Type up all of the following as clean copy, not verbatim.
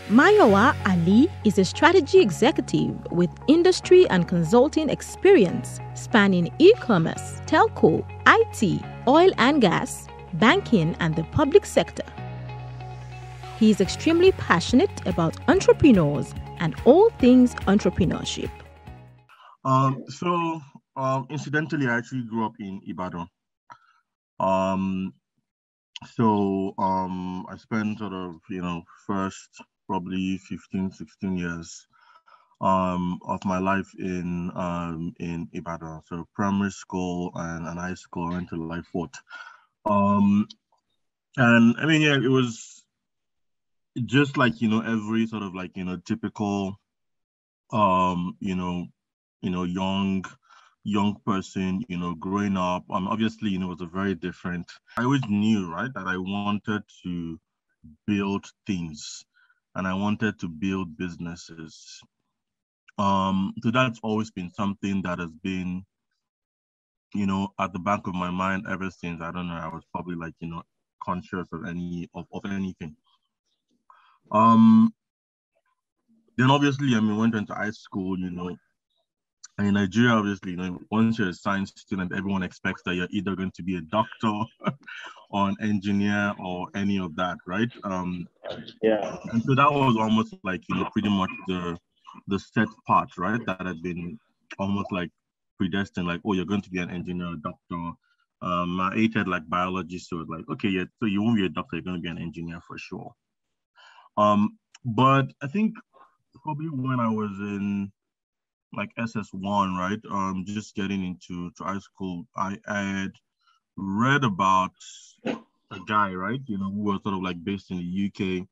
Mayowa Alii is a strategy executive with industry and consulting experience spanning e-commerce, telco, IT, oil and gas, banking, and the public sector. He is extremely passionate about entrepreneurs and all things entrepreneurship. Incidentally, I actually grew up in Ibadan. I spent sort of, first probably 15, 16 years of my life in Ibadan. So primary school and high school, I went to Life Fort. It was just like, every sort of like, typical, young person, growing up. Obviously, it was a very different. I always knew, right, that I wanted to build things and I wanted to build businesses. So that's always been something that has been, at the back of my mind ever since. I don't know, I was probably like, conscious of anything. Then obviously, went into high school, and in Nigeria, obviously, once you're a science student, everyone expects that you're either going to be a doctor or an engineer or any of that, right? Yeah. And so that was almost like, pretty much the set part, right? That had been almost like predestined, like, oh, you're going to be an engineer, a doctor. I hated like biology, so it's like, okay, yeah, so you won't be a doctor, you're going to be an engineer for sure. But I think probably when I was in like SS1, right? Just getting into high school, I had read about a guy, right? Who was sort of like based in the UK.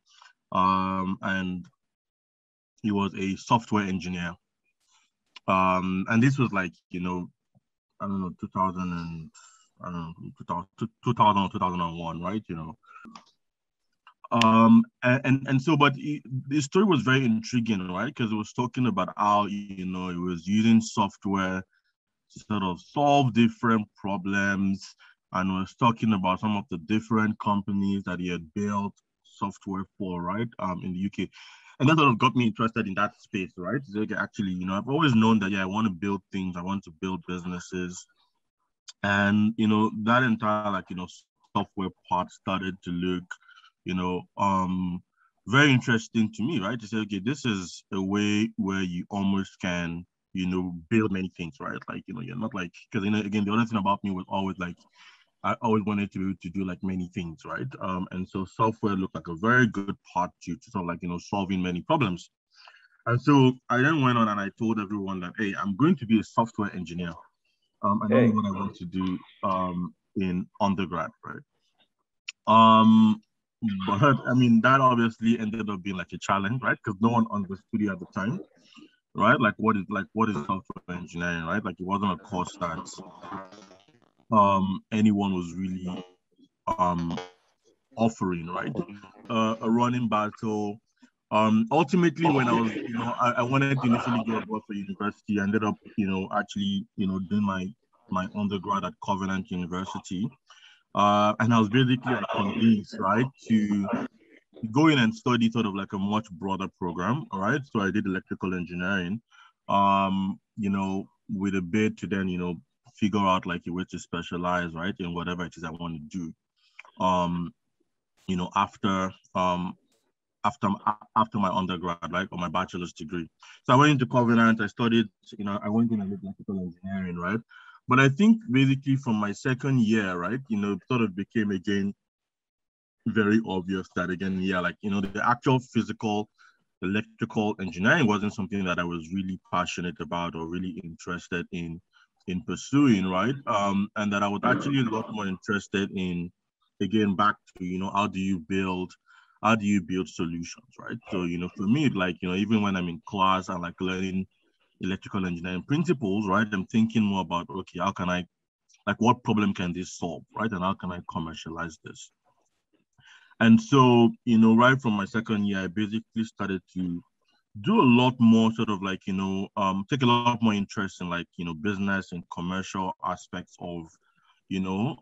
And he was a software engineer. And this was like, I don't know, 2000 and, I don't know, 2000 or 2001, right? But the story was very intriguing, right? Because it was talking about how, it was using software to sort of solve different problems, and was talking about some of the different companies that he had built software for, right? In the UK. And that sort of got me interested in that space, right? So actually, I've always known that, yeah, I want to build things, I want to build businesses. And, that entire, like, software part started to look, very interesting to me, right? To say, okay, this is a way where you almost can, build many things, right? Like, you're not like, because, again, the other thing about me was always like, I always wanted to be able to do like many things, right? And so software looked like a very good part to sort of like, solving many problems. And so I then went on and I told everyone that, hey, I'm going to be a software engineer. I don't know what I want to do in undergrad, right? But that obviously ended up being like a challenge, right? Because no one understood it at the time, right? Like what is software engineering, right? Like it wasn't a course that anyone was really offering, right? A running battle. Ultimately, when I was, I wanted to initially go abroad for university. I ended up, actually, doing my undergrad at Covenant University. And I was basically convinced, right, to go in and study sort of like a much broader program, all right? So I did electrical engineering, with a bid to then, figure out like a way to specialize, right, in whatever it is I want to do. After my undergrad, right, or my bachelor's degree. So I went into Covenant, I studied, I went in and did electrical engineering, right? But I think basically from my second year, right, it sort of became again very obvious that again, yeah, like, the actual physical electrical engineering wasn't something that I was really passionate about or really interested in pursuing, right? And that I was actually a lot more interested in, again, back to, how do you build solutions, right? So, for me, like, even when I'm in class and like learning electrical engineering principles, right, I'm thinking more about, okay, how can I, like, what problem can this solve, right? And how can I commercialize this? And so, right from my second year, I basically started to do a lot more sort of like, take a lot more interest in like, business and commercial aspects of, or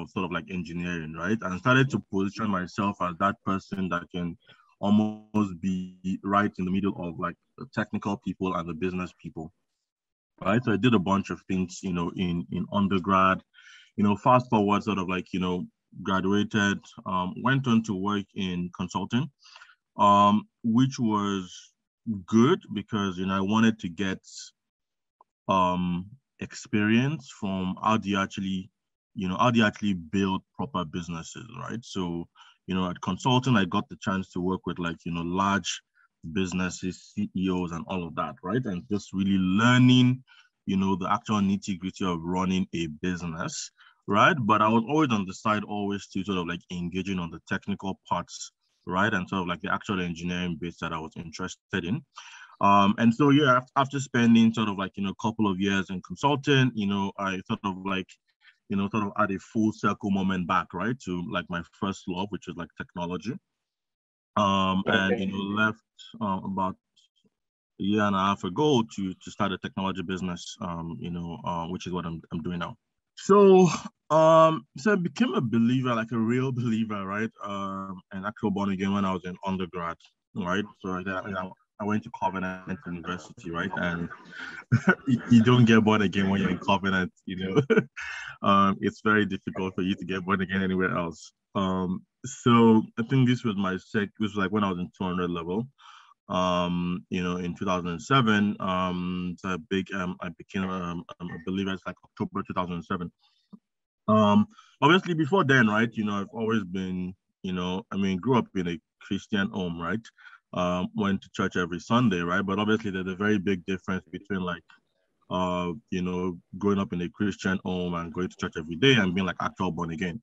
sort of like engineering, right? And I started to position myself as that person that can almost be right in the middle of like the technical people and the business people, right? So I did a bunch of things, in undergrad, fast forward sort of like, graduated, went on to work in consulting, which was good because, I wanted to get um, experience from how do you actually build proper businesses, right? So, at consulting, I got the chance to work with like, large businesses, CEOs and all of that, right? And just really learning, the actual nitty gritty of running a business, right? But I was always on the side, always to sort of like engaging on the technical parts, right? And sort of like the actual engineering bits that I was interested in. And so, yeah, after spending sort of like, a couple of years in consulting, I sort of like, sort of had a full circle moment back, right, to like my first love, which is like technology. And, Okay. left about a year and a half ago to start a technology business, which is what I'm doing now. So I became a believer, like a real believer, right? An actual born again when I was in undergrad, right? So I went to Covenant University, right? And you don't get born again when you're in Covenant, it's very difficult for you to get born again anywhere else. So I think this was like when I was in 200 level. In 2007, I became a believer. It's like October 2007. Um, Obviously before then, right? I've always been, grew up in a Christian home, right? Went to church every Sunday, right? But obviously there's a very big difference between like, growing up in a Christian home and going to church every day and being like actual born again,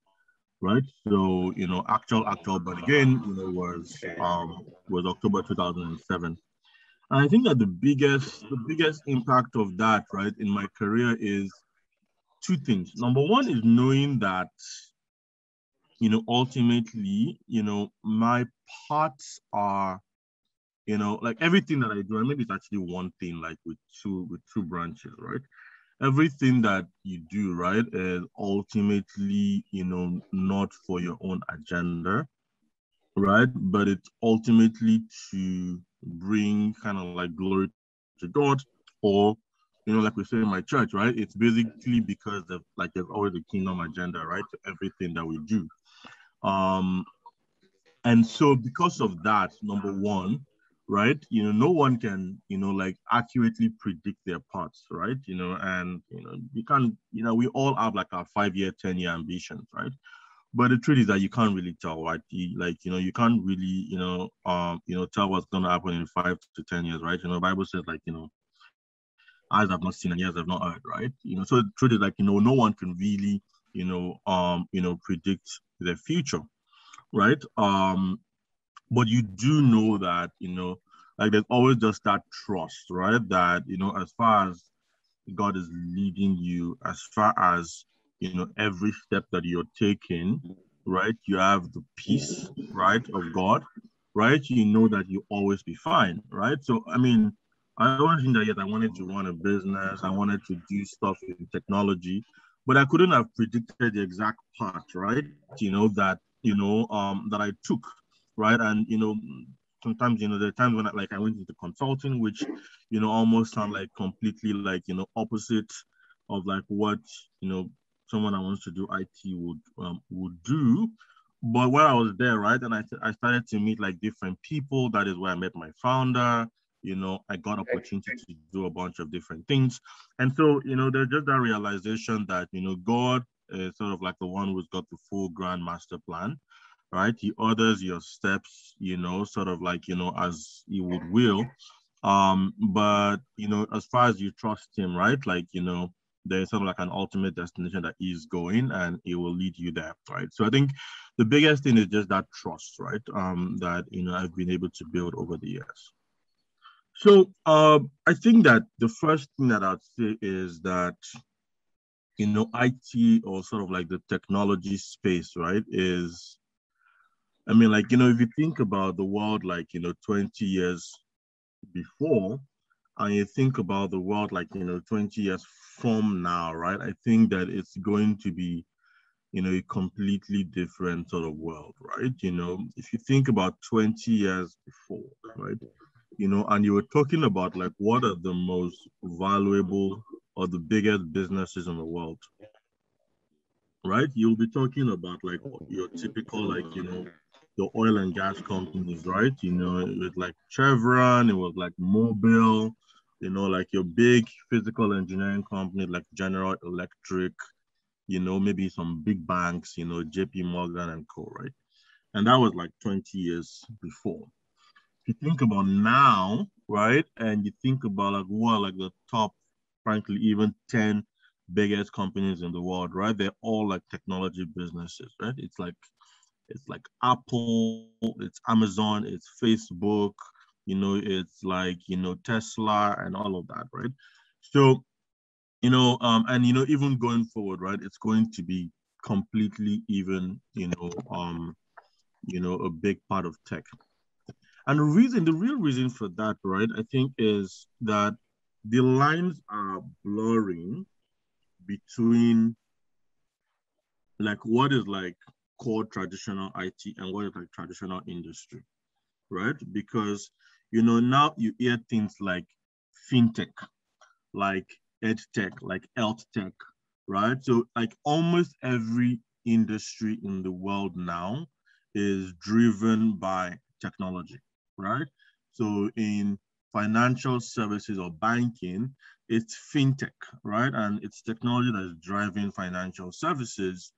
right? So, actual born again, was October 2007. And I think that the biggest impact of that, right, in my career is two things. Number one is knowing that, ultimately, my parts are, like everything that I do, and maybe it's actually one thing, like with two branches, right? Everything that you do, right, is ultimately, not for your own agenda, right? But it's ultimately to bring kind of like glory to God, or, like we say in my church, right? It's basically because of like there's always a kingdom agenda, right, to everything that we do. Um, and so because of that, number one, right, no one can, like accurately predict their parts, right? And you can't, we all have like our 5 year, 10 year ambitions, right? But the truth is that you can't really tell, right? You can't really, tell what's gonna happen in 5 to 10 years, right? Bible says like, eyes have not seen and ears have not heard, right? So the truth is like, no one can really, predict the future, right? But you do know that, like there's always just that trust, right? That, as far as God is leading you, as far as, every step that you're taking, right? You have the peace, right, of God, right? You know that you always be fine, right? So, I mean, I always think that, yes, I wanted to run a business, I wanted to do stuff in technology, but I couldn't have predicted the exact part, right? That I took, right? And, sometimes, there are times when I went into consulting, which, almost sound like completely like, opposite of like what, someone that wants to do IT would do. But when I was there, right, and I started to meet like different people. That is where I met my founder. I got opportunity to do a bunch of different things. And so, there's just that realization that, God is sort of like the one who's got the full grand master plan, right? He orders your steps, sort of like, as he would will. But, as far as you trust him, right? Like, there's sort of like an ultimate destination that he's going and he will lead you there, right? So I think the biggest thing is just that trust, right? That, I've been able to build over the years. So I think that the first thing that I'd say is that, IT, or sort of like the technology space, right, is, I mean, like, if you think about the world, like, 20 years before, and you think about the world, like, 20 years from now, right, I think that it's going to be a completely different sort of world, right? If you think about 20 years before, right? And you were talking about like what are the most valuable or the biggest businesses in the world, right? You'll be talking about like your typical, like, your oil and gas companies, right? It was like Chevron, it was like Mobil, like your big physical engineering company like General Electric, maybe some big banks, JP Morgan and co, right? And that was like 20 years before. If you think about now, right, and you think about like what are like the top, frankly, even 10 biggest companies in the world, right? They're all like technology businesses, right? It's like Apple, it's Amazon, it's Facebook, it's like, Tesla and all of that, right? So, and even going forward, right, it's going to be completely even, a big part of tech. And the real reason for that, right, I think is that the lines are blurring between like what is like core traditional IT and what is like traditional industry, right? Because, now you hear things like fintech, like ed tech, like health tech, right? So like almost every industry in the world now is driven by technology, right? So in financial services or banking, it's fintech, right? And it's technology that is driving financial services.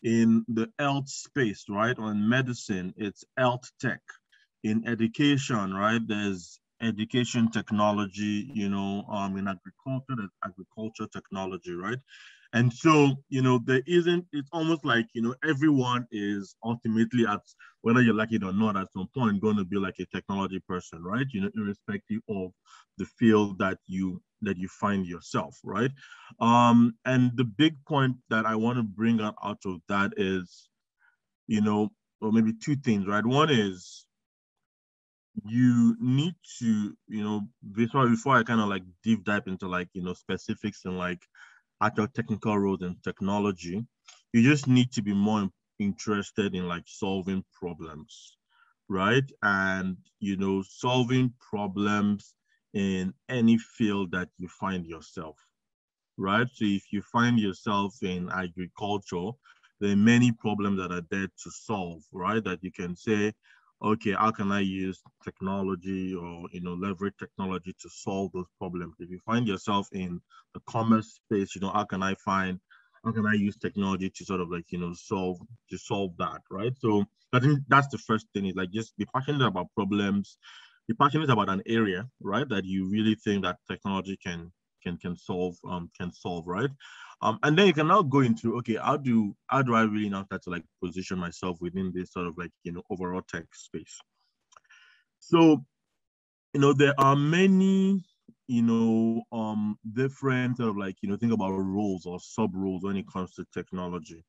In the health space, right? Or in medicine, it's health tech. In education, right? There's education technology, in agriculture, there's agriculture technology, right? And so, there isn't, it's almost like, everyone is ultimately at, whether you like it or not, at some point going to be like a technology person, right? Irrespective of the field that you find yourself, right? And the big point that I want to bring out of that is, or maybe two things, right? One is you need to, before I kind of like deep dive into like, specifics and like actual technical roles and technology, you just need to be more interested in like solving problems, right? And, solving problems in any field that you find yourself, right? So if you find yourself in agriculture, there are many problems that are there to solve, right? That you can say, okay, how can I use technology or, leverage technology to solve those problems? If you find yourself in the commerce space, how can I use technology to sort of like, solve that, right? So I think that's the first thing is like, just be passionate about problems, be passionate about an area, right? That you really think that technology can solve, right? And then you can now go into, okay, how do I really now start to like position myself within this sort of like, overall tech space? So, there are many, different sort of like, think about roles or sub roles when it comes to technology,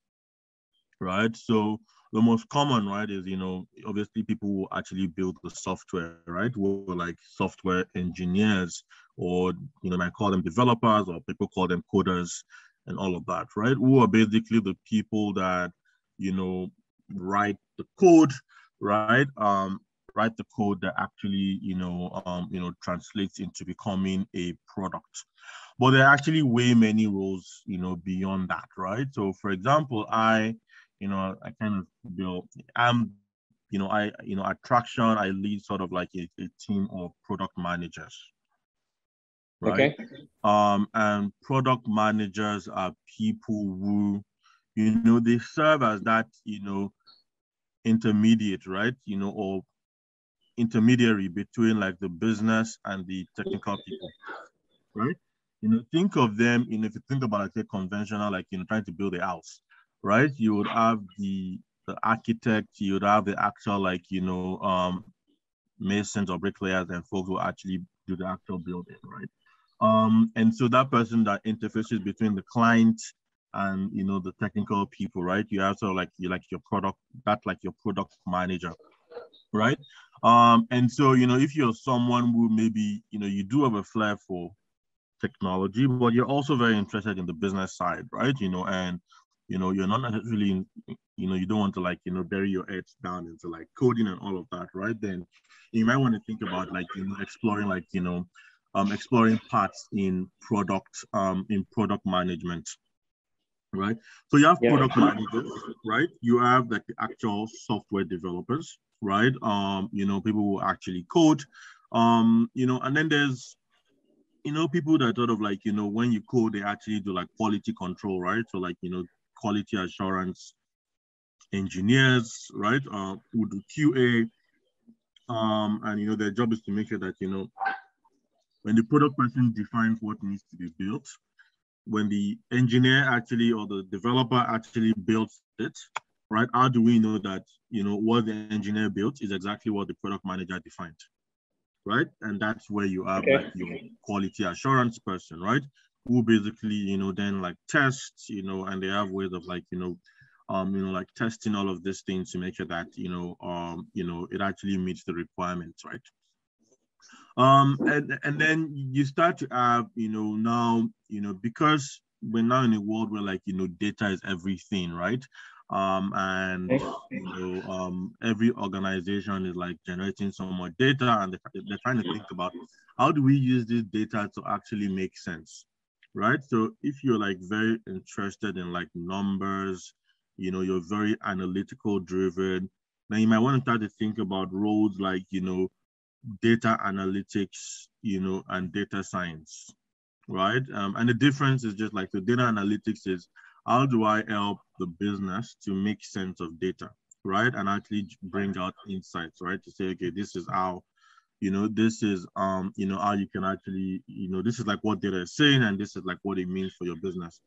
right? So the most common, right, is, obviously people who actually build the software, right? Who are like software engineers, or, might call them developers, or people call them coders and all of that, right? Who are basically the people that, write the code, right? Write the code that actually, translates into becoming a product. But there are actually way many roles, beyond that, right? So for example, I kind of build, at Traction, I lead sort of like a team of product managers, right? Okay. And product managers are people who, they serve as that, intermediate, right? Or intermediary between like the business and the technical people, right? Think of them, if you think about like a conventional, like, trying to build a house, right? You would have the architect, you would have the actual like, masons or bricklayers and folks who actually do the actual building, right? And so that person that interfaces between the client and, the technical people, right? You have sort of like your product, that's like your product manager, right? And so, if you're someone who maybe, you do have a flair for technology, but you're also very interested in the business side, right? And you're not necessarily, you don't want to like, bury your heads down into like coding and all of that, right? Then you might want to think about like, exploring like, exploring parts in product management, right? So you have Yeah. product managers, right? You have like the actual software developers, right? People who actually code, and then there's, people that sort of like, when you code, they actually do like quality control, right? So like, quality assurance engineers, right? Who do QA, and their job is to make sure that when the product person defines what needs to be built, when the engineer actually or the developer actually builds it, right? How do we know that what the engineer built is exactly what the product manager defined, right? And that's where you have like your quality assurance person, right? Who basically then like tests, and they have ways of like like testing all of these things to make sure that it actually meets the requirements, right? And then you start to have now because we're now in a world where like data is everything, right? And every organization is like generating so much data, and they're trying to think about how do we use this data to actually make sense, right? So if you're like very interested in like numbers, you're very analytical driven, then you might want to start to think about roles like data analytics, and data science, right? And the difference is just like the data analytics is how do I help the business to make sense of data, right? And actually bring out insights, right? To say, okay, this is how, this is, how you can actually, this is like what data is saying, and this is like what it means for your business.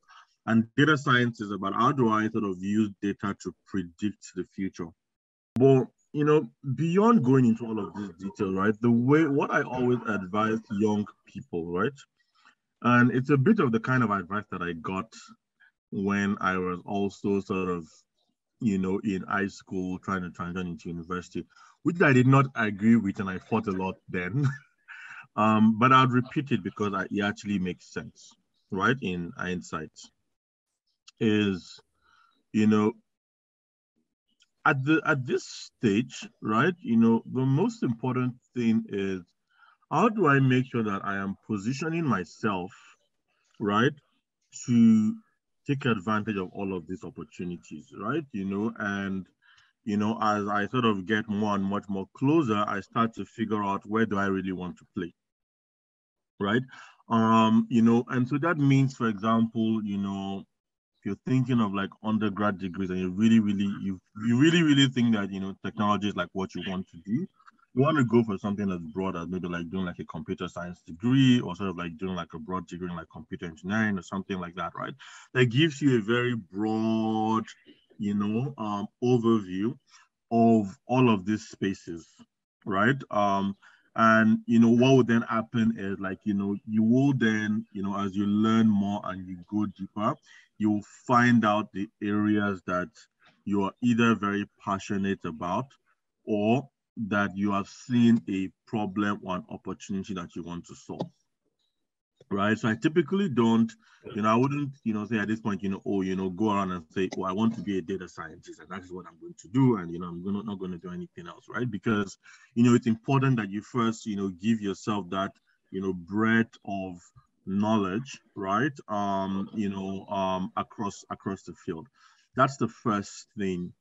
And data science is about how do I sort of use data to predict the future. But beyond going into all of this detail, right? What I always advise young people, right? And it's a bit of the kind of advice that I got when I was also sort of, in high school trying to transition into university, which I did not agree with, and I fought a lot then. But I'll repeat it because it actually makes sense, right? In hindsight, is you know at this stage, right? The most important thing is how do I make sure that I am positioning myself, right, to take advantage of all of these opportunities, right? And as I sort of get more and much more closer, I start to figure out where do I really want to play, right? And so that means, for example, if you're thinking of like undergrad degrees and you really think that technology is like what you want to do, you want to go for something as broad as maybe like doing like a computer science degree, or sort of like doing like a broad degree in like computer engineering or something like that, right? That gives you a very broad overview of all of these spaces, right? And what would then happen is like you will then as you learn more and you go deeper, you'll find out the areas that you are either very passionate about, or that you have seen a problem or an opportunity that you want to solve, right? So I typically don't, I wouldn't, say at this point, go around and say, oh, I want to be a data scientist and that is what I'm going to do. And, not going to do anything else, right? Because, it's important that you first, give yourself that, breadth of knowledge, right? Across the field. That's the first thing.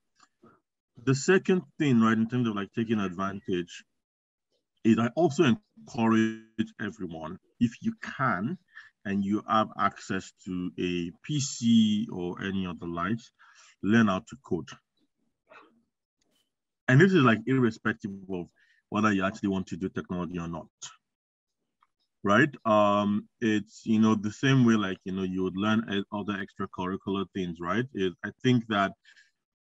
The second thing, right, in terms of like taking advantage, is I also encourage everyone, if you can, and you have access to a PC or any other likes, learn how to code. And this is like irrespective of whether you actually want to do technology or not, right? It's, the same way like, you would learn other extracurricular things, right? I think that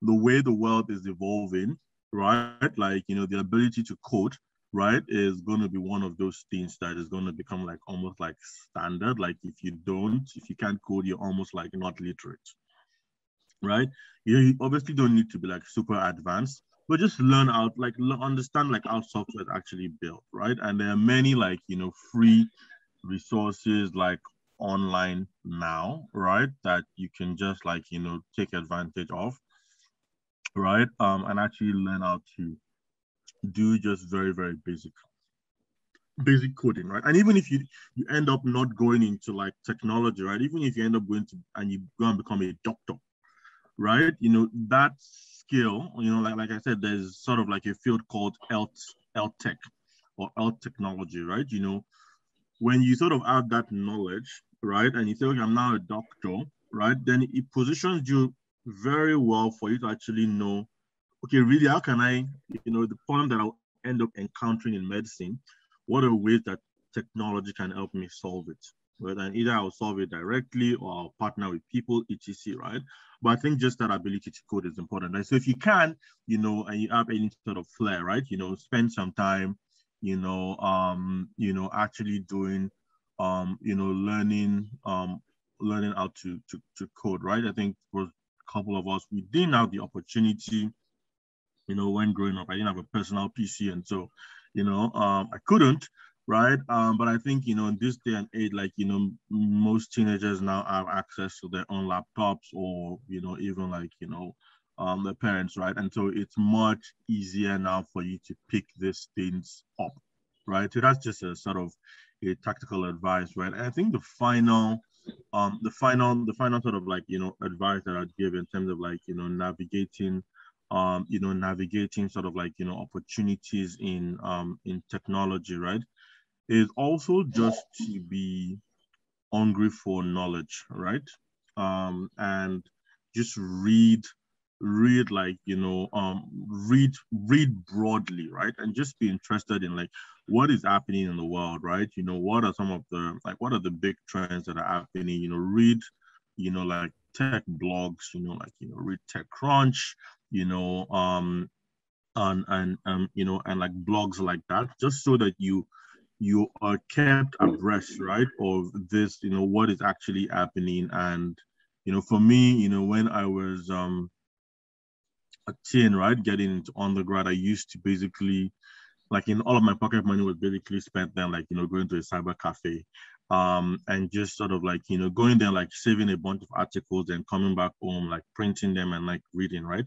the way the world is evolving, right? Like, the ability to code, right, is going to be one of those things that is going to become like almost like standard. Like if you can't code, you're almost like not literate, right? You obviously don't need to be like super advanced, but just learn out, like understand like how software is actually built, right? And there are many like, free resources like online now, right? That you can just like, take advantage of, right? And actually learn how to do just very, very basic coding, right? And even if you end up not going into like technology, right? Even if you end up going to and you go and become a doctor, right? That skill, like I said, there's sort of like a field called health tech or health technology, right? When you sort of have that knowledge, right, and you say, okay, I'm now a doctor, right, then it positions you very well for you to actually know, okay, really, how can I, the problem that I'll end up encountering in medicine, what are ways that technology can help me solve it? Right? And either I'll solve it directly or I'll partner with people, etc. Right? But I think just that ability to code is important. Right? So if you can, and you have any sort of flair, right? Spend some time, actually doing, learning how to code, right? I think for a couple of us, we didn't have the opportunity, when growing up. I didn't have a personal PC, and so, I couldn't, right? But I think, in this day and age, like, most teenagers now have access to their own laptops or, even like, their parents, right? And so it's much easier now for you to pick these things up, right? So that's just a sort of a tactical advice, right? And I think the final sort of like, advice that I'd give in terms of like, navigating sort of like, opportunities in technology, right, is also just to be hungry for knowledge, right? And just read like, read broadly, right? And just be interested in like what is happening in the world, right? What are some of the like what are the big trends that are happening? Read, like tech blogs, like read TechCrunch, you know, and like blogs like that, just so that you are kept abreast, right, of this, what is actually happening. And for me, when I was a teen, right, getting into undergrad, I used to basically, like, in all of my pocket money was basically spent then, like, going to a cyber cafe, and just sort of like, going there, like saving a bunch of articles and coming back home, like printing them and like reading, right?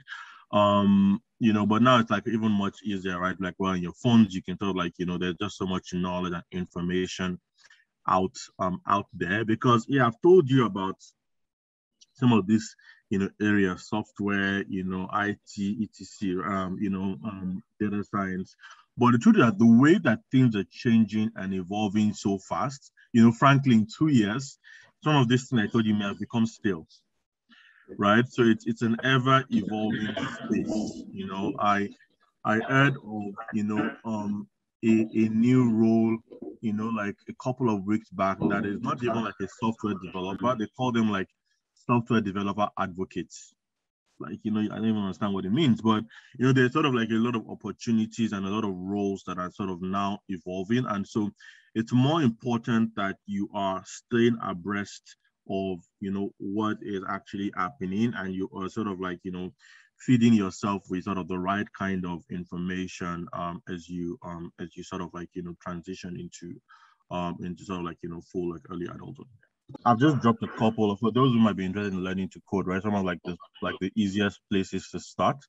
But now it's like even much easier, right? Like, well, in your phones, you can sort of like, there's just so much knowledge and information out there. Because yeah, I've told you about some of these, areas, software, IT, etc., data science. But the truth is that the way that things are changing and evolving so fast, frankly, in 2 years, some of these things I told you may have become stale, right? So it's an ever evolving space. I heard of, a new role, like a couple of weeks back, that is not even like a software developer. They call them like software developer advocates. Like, I don't even understand what it means, but, there's sort of like a lot of opportunities and a lot of roles that are sort of now evolving. And so it's more important that you are staying abreast of, what is actually happening, and you are sort of like, feeding yourself with sort of the right kind of information, as you sort of like, transition into sort of like, full like early adulthood. I've just dropped a couple of, for those who might be interested in learning to code, right? Some of like the easiest places to start.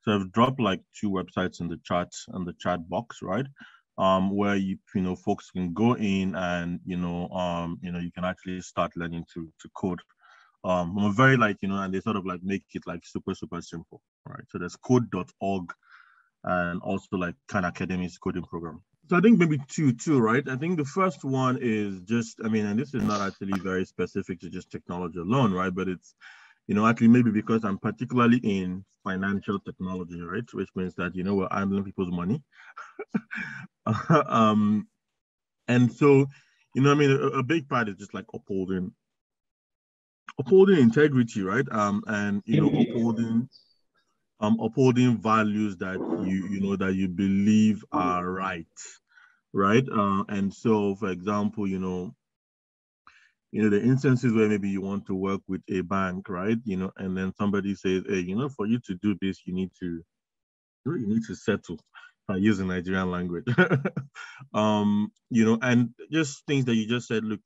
So I've dropped like two websites in the chat box, right? Where folks can go in and you can actually start learning to code. I'm very like, and they sort of like make it like super simple, right? So there's code.org and also like Khan Academy's coding program. So I think maybe two, right? I think the first one is just, I mean, and this is not actually very specific to just technology alone, right? But it's, actually maybe because I'm particularly in financial technology, right? Which means that, we're handling people's money. And so, I mean, a big part is just like upholding integrity, right? And, upholding values that that you believe are right, right? And so, for example, the instances where maybe you want to work with a bank, right? And then somebody says, hey, for you to do this, you need to settle. I use the Nigerian language. And just things that you just said, look,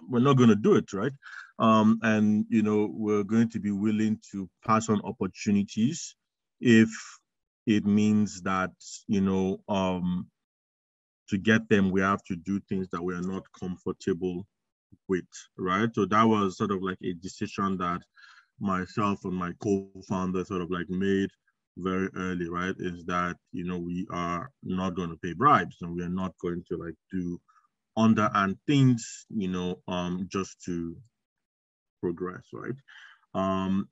we're not going to do it, right? And, you know, we're going to be willing to pass on opportunities if it means that, you know, to get them, we have to do things that we are not comfortable with, right? So that was sort of like a decision that myself and my co-founder sort of like made very early, right? Is that, you know, we are not going to pay bribes and we are not going to like do underhand things, you know, just to progress, right?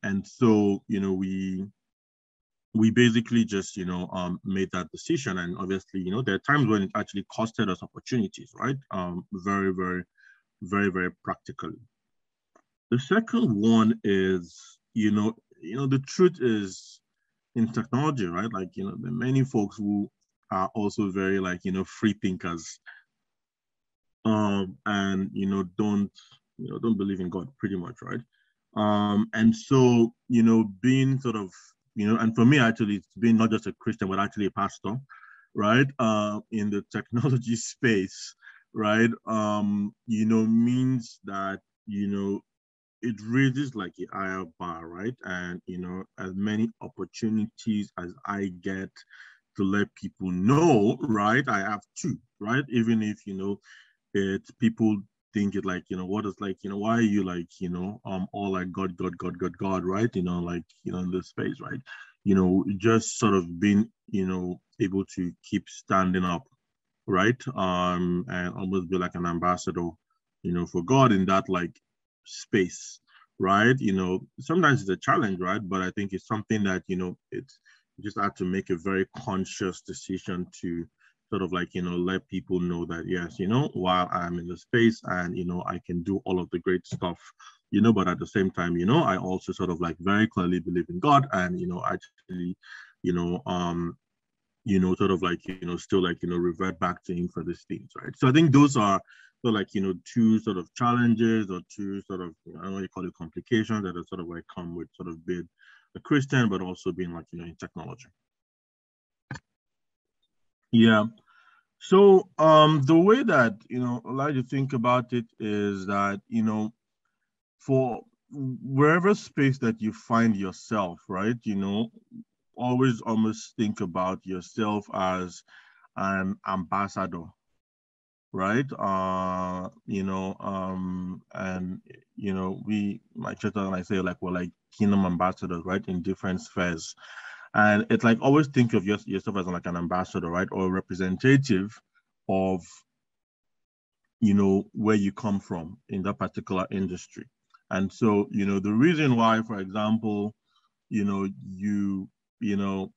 And so, you know, we basically just, you know, made that decision. And obviously, you know, there are times when it actually costed us opportunities, right? Very, very, very, very practically. The second one is, the truth is in technology, right? Like, you know, there are many folks who are also very like, you know, free thinkers, and, you know, don't believe in God pretty much, right? And so, you know, being sort of, you know, and for me, actually, it's being not just a Christian, but actually a pastor, right? In the technology space, right? You know, means that, you know, it raises like a higher bar, right? And, you know, as many opportunities as I get to let people know, right? I have to, right? Even if, you know, it's people think it like, you know, what is like, you know, why are you like, you know, all like God, God, God, God, God, right? You know, like, you know, in this space, right? You know, just sort of being, you know, able to keep standing up, right? And almost be like an ambassador, you know, for God in that like space, right? You know, sometimes it's a challenge, right? But I think it's something that, you know, it's you just have to make a very conscious decision to sort of like, you know, let people know that, yes, you know, while I'm in the space and, you know, I can do all of the great stuff, you know, but at the same time, you know, I also sort of like very clearly believe in God and, you know, actually, you know, sort of like, you know, still like, you know, revert back to him for these things, right? So I think those are sort of like, you know, two sort of challenges or two sort of, I don't know what you call it, complications that are sort of like come with sort of being a Christian, but also being like, you know, in technology. Yeah. So the way that, you know, I like to think about it is that, you know, for wherever space that you find yourself, right, you know, always almost think about yourself as an ambassador, right? And you know, my church and I say like we're like kingdom ambassadors, right, in different spheres. And it's like always think of yourself as like an ambassador, right, or a representative of, you know, where you come from in that particular industry. And so, you know, the reason why, for example, you know, you know,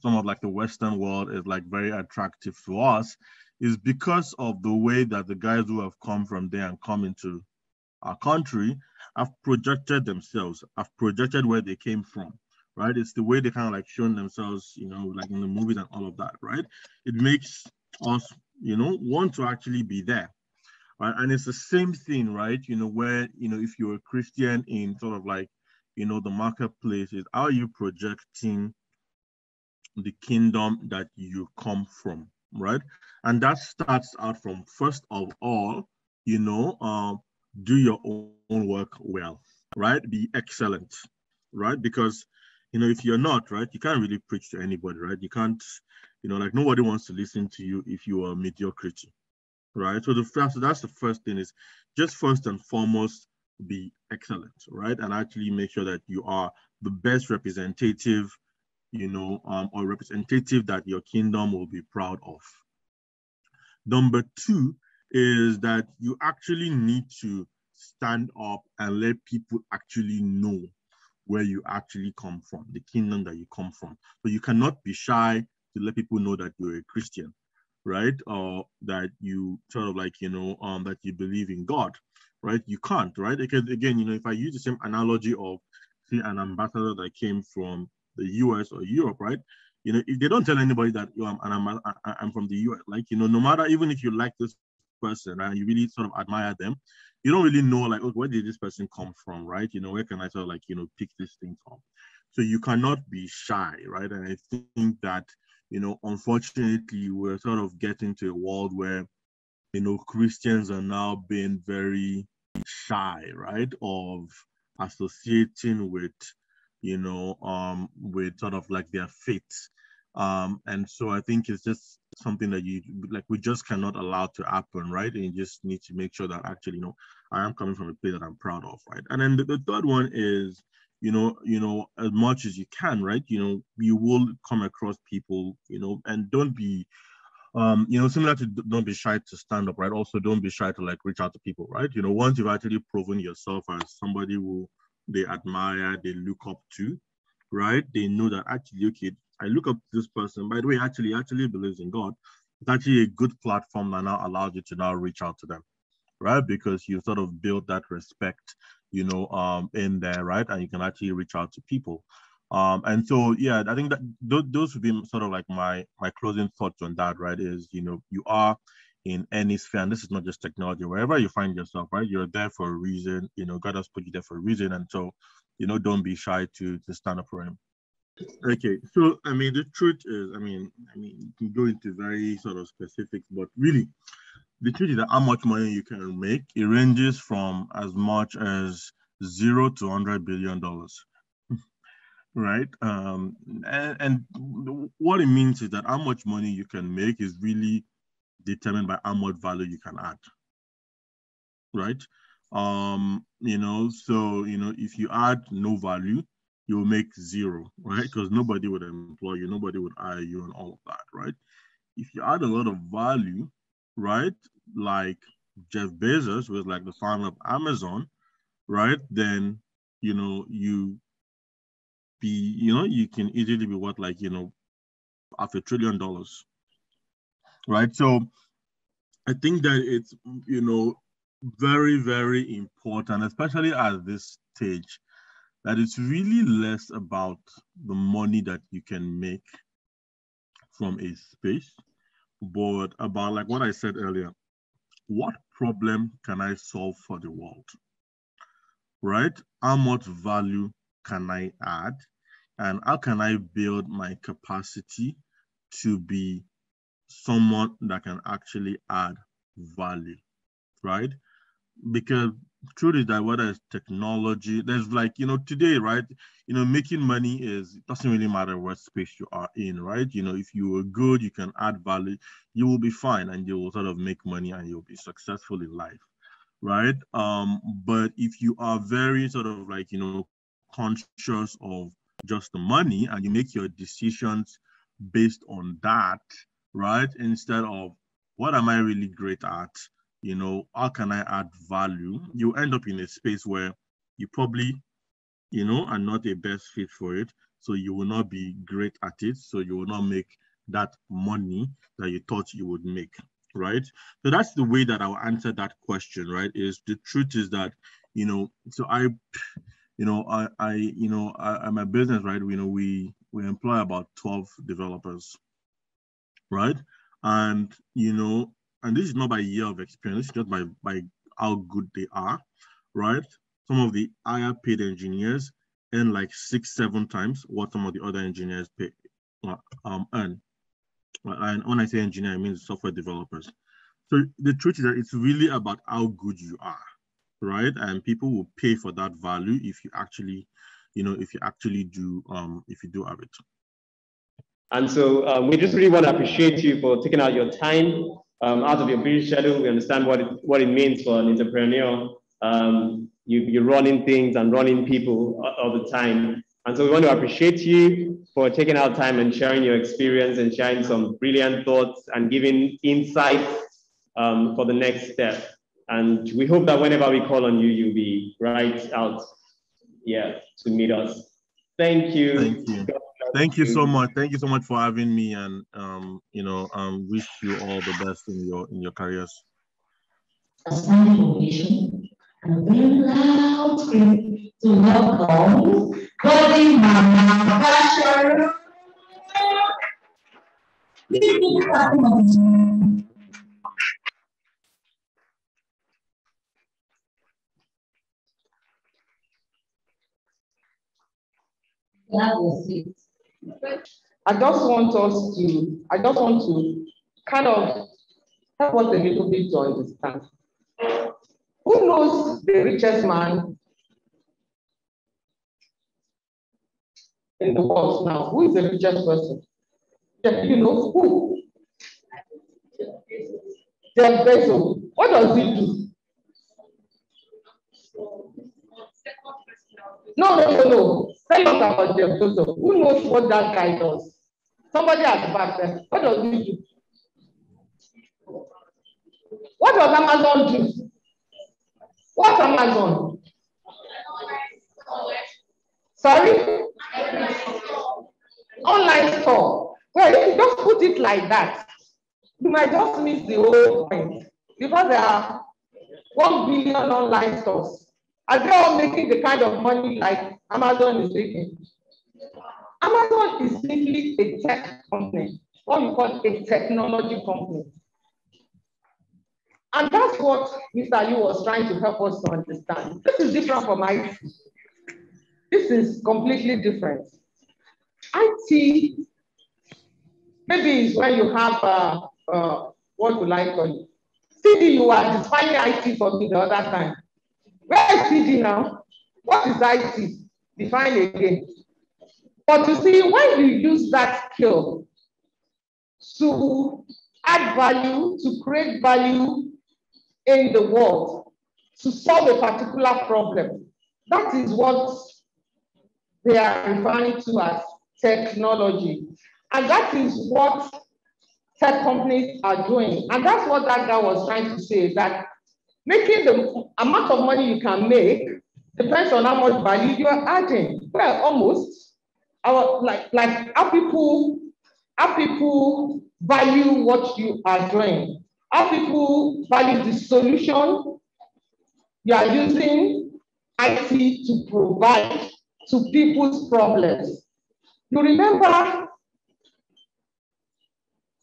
some of like the Western world is like very attractive to us is because of the way that the guys who have come from there and come into our country have projected themselves, have projected where they came from, right? It's the way they kind of like shown themselves, you know, like in the movies and all of that, right? It makes us, you know, want to actually be there. Right? And it's the same thing, right? You know, where, you know, if you're a Christian in sort of like, you know, the marketplace is how are you projecting the kingdom that you come from, right? And that starts out from first of all, you know, do your own work well, right? Be excellent, right? Because, you know, if you're not, right, you can't really preach to anybody, right? You can't, you know, like nobody wants to listen to you if you are mediocrity, right? So that's the first thing is just first and foremost be excellent, right? And actually make sure that you are the best representative, you know, or representative that your kingdom will be proud of. Number two is that you actually need to stand up and let people actually know where you actually come from, the kingdom that you come from. So you cannot be shy to let people know that you're a Christian, right? Or that you sort of like, you know, that you believe in God, right? You can't, right? Because again, you know, if I use the same analogy of, say, an ambassador that came from the US or Europe, right? You know, if they don't tell anybody that I'm from the US, like, you know, no matter, even if you like this person, right, you really sort of admire them, you don't really know, like, okay, where did this person come from, right? You know, where can I sort of like, you know, pick this thing from? So you cannot be shy, right? And I think that, you know, unfortunately, we're sort of getting to a world where, you know, Christians are now being very shy, right, of associating with, with sort of like their faith. And so I think it's just something that we just cannot allow to happen, right? And you just need to make sure that actually, I am coming from a place that I'm proud of, right? And then the third one is, as much as you can, right? You will come across people, and don't be, similar to don't be shy to stand up, right? Also, don't be shy to like reach out to people, right? Once you've actually proven yourself as somebody who they admire, they look up to, right? They know that actually, okay, I look up to this person. By the way, actually believes in God. It's actually a good platform that now allows you to now reach out to them, right? Because you sort of build that respect, in there, right? And you can actually reach out to people. And so, yeah, I think that those would be sort of like my closing thoughts on that, right? Is, you are in any sphere, and this is not just technology, wherever you find yourself, right? You're there for a reason, God has put you there for a reason. And so, don't be shy to stand up for him. Okay, so I mean, the truth is, you can go into very sort of specifics, but really, the truth is that how much money you can make, it ranges from as much as $0 to $100 billion, right? And what it means is that how much money you can make is really determined by how much value you can add, right? So if you add no value, you'll make zero, right? Because nobody would employ you, nobody would hire you, and all of that, right? If you add a lot of value, right, like Jeff Bezos was like the founder of Amazon, right, then you can easily be what, like, $500 billion, right? So I think that it's very, very important, especially at this stage, that it's really less about the money that you can make from a space, but about, like what I said earlier, what problem can I solve for the world, right? How much value can I add? And how can I build my capacity to be someone that can actually add value, right? Because truth is that whether it's technology, there's like, today, right, making money it doesn't really matter what space you are in, right? If you are good, you can add value, you will be fine, and you will sort of make money, and you'll be successful in life, right? But if you are very sort of like, conscious of just the money, and you make your decisions based on that, right? Instead of what am I really great at? How can I add value? You end up in a space where you probably, are not a best fit for it. So you will not be great at it. So you will not make that money that you thought you would make, right? So that's the way that I'll answer that question, right? Is the truth is that, so I'm a business, right? We employ about 12 developers, right? And, and this is not by year of experience, just by how good they are, right? Some of the higher paid engineers earn like 6-7 times what some of the other engineers earn. And when I say engineer, I mean software developers. So the truth is that it's really about how good you are, right? And people will pay for that value if you actually, if you do have it. And so we just really want to appreciate you for taking out your time out of your busy schedule. We understand what it means for an entrepreneur. You're running things and running people all the time. And so we want to appreciate you for taking out time and sharing your experience and sharing some brilliant thoughts and giving insights for the next step. And we hope that whenever we call on you, you'll be right out, to meet us. Thank you. Thank you. Thank you so much. Thank you so much for having me, and wish you all the best in your careers. A standing ovation and a very loud scream to welcome Golden Mama Passion. That was it. I just want to kind of help us a little bit to understand. Who Who knows the richest man in the world now? Who is the richest person? You know who? Jeff Bezos. What does he do? No. Tell us about Jeff Bezos. Who knows what that guy does? Somebody at the back there. What does he do? What does Amazon do? What's Amazon? Sorry? Online store. Well, if you just put it like that, you might just miss the whole point. Because there are 1 billion online stores. Are they all making the kind of money like Amazon is making? Amazon is simply a tech company, what we call a technology company. And that's what Mr. Yu was trying to help us to understand. This is different from IT. This is completely different. IT, maybe is when you have, what would I call it? CD, you are defining IT for me the other time. Where is CD now? What is IT? Define again. But you see, when you use that skill to add value, to create value in the world, to solve a particular problem, that is what they are referring to as technology. And that is what tech companies are doing. And that's what that guy was trying to say, that making the amount of money you can make depends on how much value you are adding. Well, almost. Like how people value what you are doing. How people value the solution you are using IT to provide to people's problems. You remember,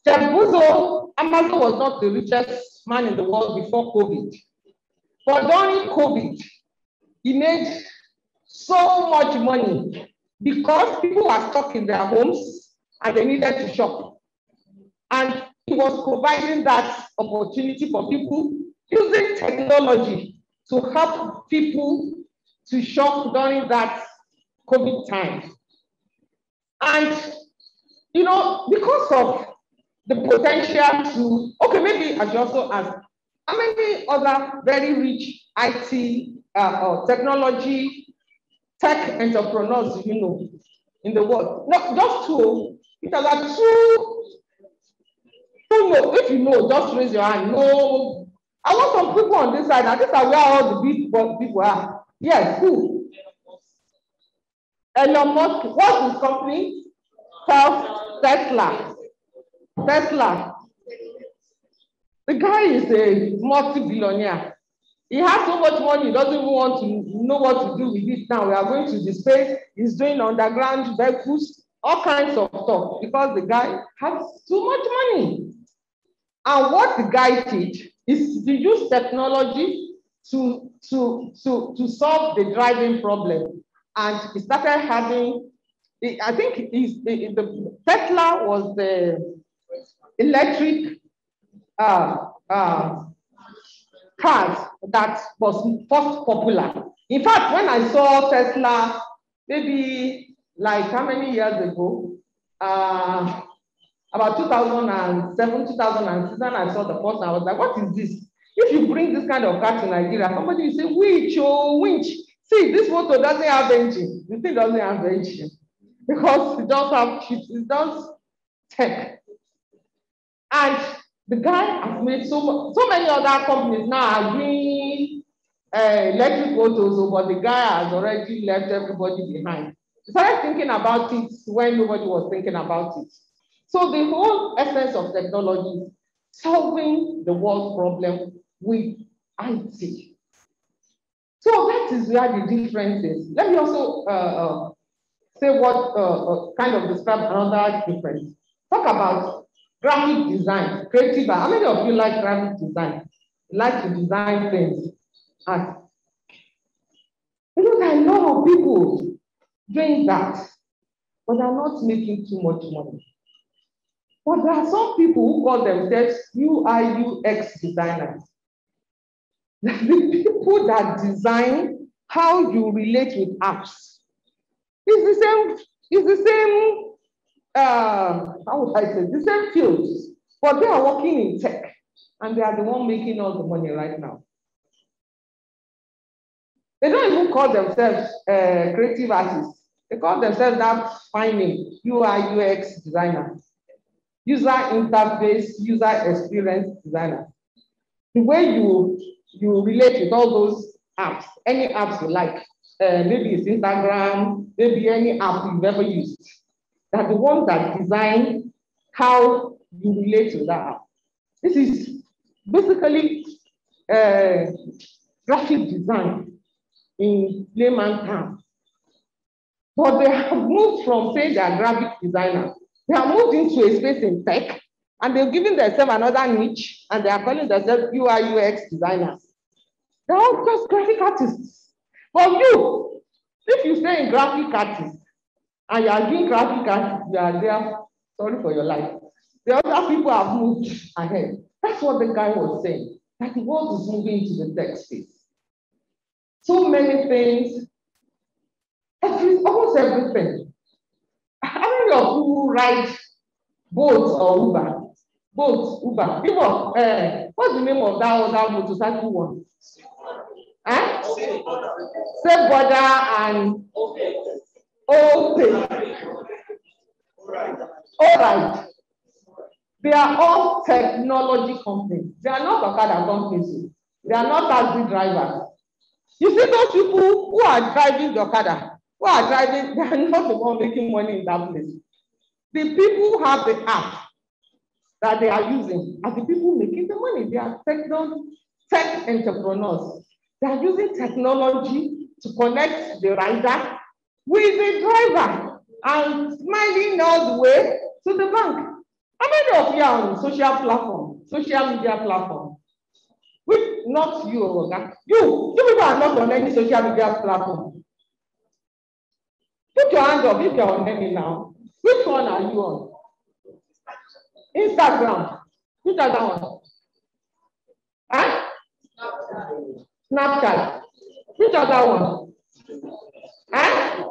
Jeff Bezos, Amazon was not the richest man in the world before COVID. But during COVID, he made so much money because people were stuck in their homes and they needed to shop. And he was providing that opportunity for people using technology to help people to shop during that COVID time. And, you know, because of the potential to, okay, maybe I should also ask, how many other very rich IT or technology tech entrepreneurs do you know in the world? No, just two. Because there are two. No, if you know, just raise your hand. No. I want some people on this side, and these are where all the big people are. Yes, who? Elon Musk. What's his company? Tesla. Tesla. The guy is a multi-billionaire. He has so much money, he doesn't even want to know what to do with it now. We are going to the space, he's doing underground vehicles, all kinds of stuff, because the guy has too much money. And what the guy did is to use technology to solve the driving problem. And he started having, I think the Tesla was the electric cars that was first popular. In fact, when I saw Tesla, maybe like how many years ago, about 2007, 2006, when I saw the first, I was like, what is this? If you bring this kind of car to Nigeria, somebody will say, winch, oh, winch. See, this motor doesn't have engine. The thing doesn't have engine because it does have chips, it does tech. And the guy has made so many other companies now are doing electric autos, but the guy has already left everybody behind. He started thinking about it when nobody was thinking about it. So the whole essence of technology is solving the world's problem with IT. So that is where the difference is. Let me also say what kind of describe another difference. Talk about graphic design, creative. How many of you like graphic design? You like to design things. And you know, there are a lot of people doing that, but they're not making too much money. But there are some people who call themselves UI UX designers. the people that design how you relate with apps. It's the same, how would I say, the same fields, but they are working in tech, and they are the one making all the money right now. They don't even call themselves creative artists. They call themselves that fine name, UI, UX designer, user interface, user experience designer. The way you relate with all those apps, any apps you like, maybe it's Instagram, maybe any app you've ever used, they're the ones that design how you relate to that app. This is basically graphic design in layman terms. But they have moved from saying they are graphic designers. They have moved into a space in tech, and they've given themselves another niche, and they are calling themselves UI UX designers. They're all just graphic artists. But you, if you stay in graphic artists, and you are doing graphic artists, you are there, sorry for your life. The other people have moved ahead. That's what the guy was saying, that the world is moving into the tech space. So many things, almost everything. How many of you ride boats or Uber? Boats, Uber. People, what's the name of that other motorcycle one? Safe Border and Okay. All right. They are all technology companies. They are not Okada companies. They are not taxi drivers. You see those people who are driving the Okada, who are driving, they are not the one making money in that place. The people who have the app that they are using are the people making the money. They are tech entrepreneurs. They are using technology to connect the rider with the driver and smiling all the way to the bank. How many of you are on social media platform? Which, not you, okay? You people are not on any social media platform. Put your hand up if you're on any now. Which one are you on? Instagram. Which other one? Huh? Snapchat. Which other one? Huh?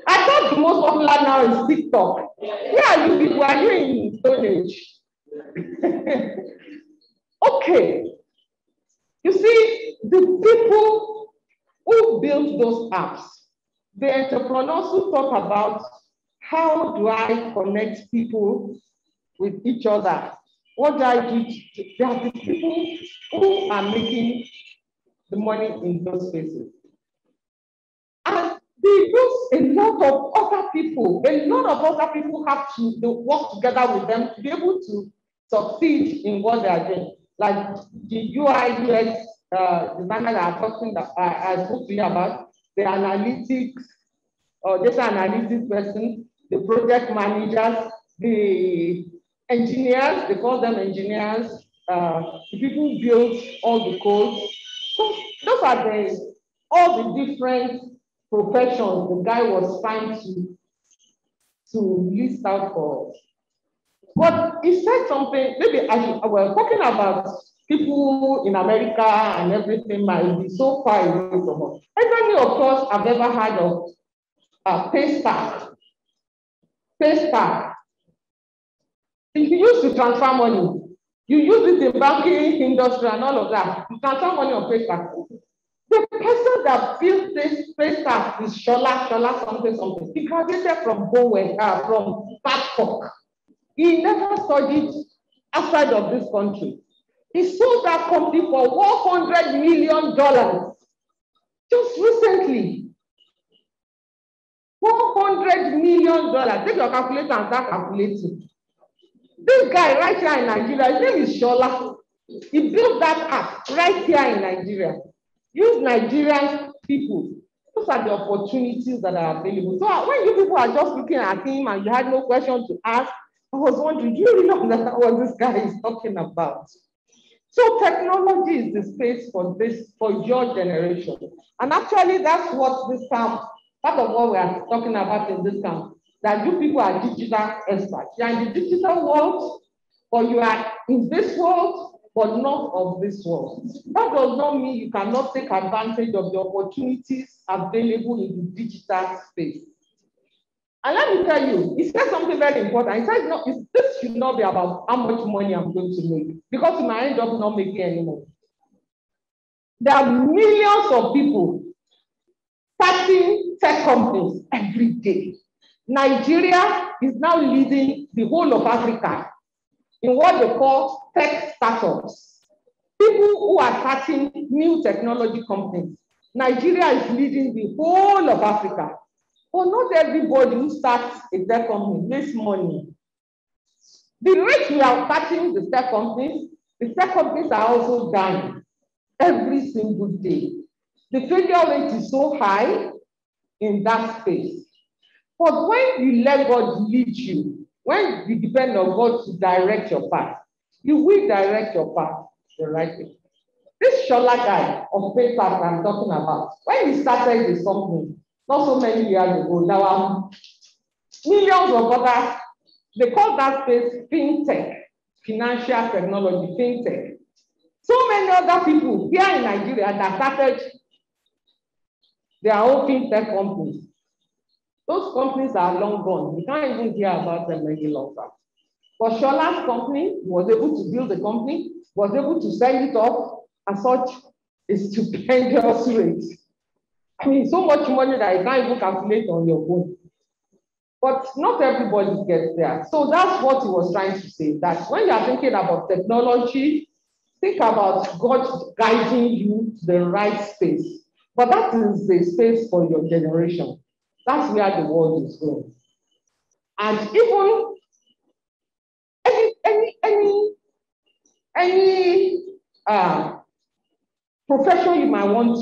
I thought the most popular now is TikTok. Where are you people? Are you in Stone Age? Okay. You see, the people who built those apps, the entrepreneurs who talk about how do I connect people with each other? What do I do? They are the people who are making the money in those spaces. And they use a lot of other people. A lot of other people have to work together with them to be able to succeed in what they are doing. Like the UI UX designer that I spoke to you about, the analytics or data analytics person, the project managers, the engineers, they call them engineers, the people who build all the code. So those are all the different professions the guy was trying to list out for us. But he said something, maybe we're talking about people in America and everything might be so far away from us. How many of us have ever heard of PayStack? PayStack. If you used to transfer money, you use it in banking industry and all of that. You transfer money on PayStack. The person that built this PayStack is Shola something. He graduated from Babcock. He never studied outside of this country. He sold that company for $100 million just recently. $100 million. Take your calculator and start calculating. This guy right here in Nigeria, his name is Shola. He built that app right here in Nigeria. Use Nigerian people. Those are the opportunities that are available. So when you people are just looking at him and you had no question to ask, I was wondering, do you really understand what this guy is talking about? So technology is the space for your generation. And actually, that's what this camp, part of what we are talking about in this camp, that you people are digital experts. You are in the digital world, or you are in this world, but not of this world. That does not mean you cannot take advantage of the opportunities available in the digital space. And let me tell you, he said something very important. He said, no, this should not be about how much money I'm going to make, because you might end up not making any money. There are millions of people starting tech companies every day. Nigeria is now leading the whole of Africa in what they call tech startups. People who are starting new technology companies. Nigeria is leading the whole of Africa. But not everybody who starts a tech company makes money. The rate we are starting the tech companies are also dying every single day. The failure rate is so high in that space. But when you let God lead you, when you depend on God to direct your path, you will direct your path the right way. This Shola guy of papers I'm talking about, when he started this company, not so many years ago, there were millions of others. They call that space fintech, financial technology, fintech. So many other people here in Nigeria that started their own fintech companies. Those companies are long gone. You can't even hear about them any longer. But Shola's company was able to build a company, was able to sell it off at such a stupendous rate. I mean, so much money that you can't even calculate on your own. But not everybody gets there. So that's what he was trying to say, that when you are thinking about technology, think about God guiding you to the right space. But that is the space for your generation. That's where the world is going. And even any profession you might want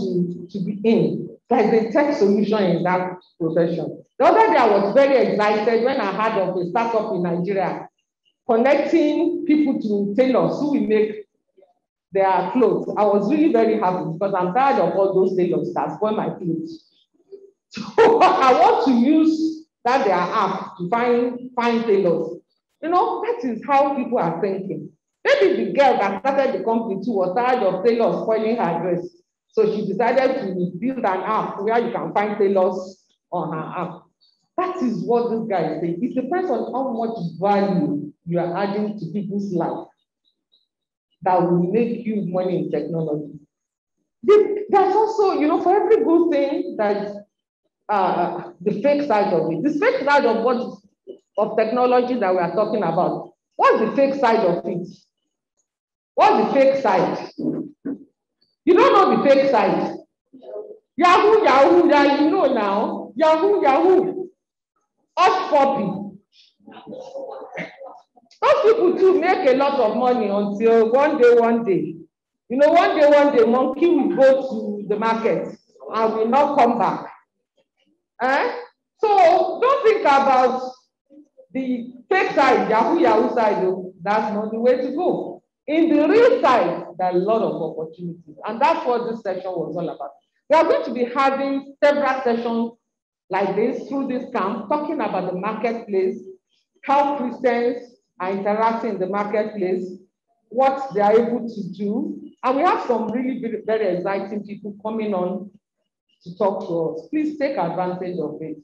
to be in, there's a tech solution in that profession. The other day I was very excited when I heard of a startup in Nigeria connecting people to tailors who will make their clothes. I was really very happy because I'm tired of all those tailors that spoil my clothes. So I want to use that their app to find tailors. You know, that is how people are thinking. Maybe the girl that started the company too was tired of tailors spoiling her dress. So she decided to build an app where you can find tailors on her app. That is what this guy is saying. It depends on how much value you are adding to people's life that will make you money in technology. There's also, you know, for every good thing, there's the fake side of it. The fake side of technology that we are talking about. What's the fake side of it? What's the fake side? You don't know the fake side. Yahoo, yeah, you know now. Yahoo. Hush puppy. Those people too make a lot of money until one day. You know, one day, monkey will go to the market and will not come back. So don't think about the fake side, Yahoo side. That's not the way to go. In the real side, there are a lot of opportunities. And that's what this session was all about. We are going to be having several sessions like this through this camp, talking about the marketplace, how Christians are interacting in the marketplace, what they are able to do. And we have some really very exciting people coming on to talk to us. Please take advantage of it.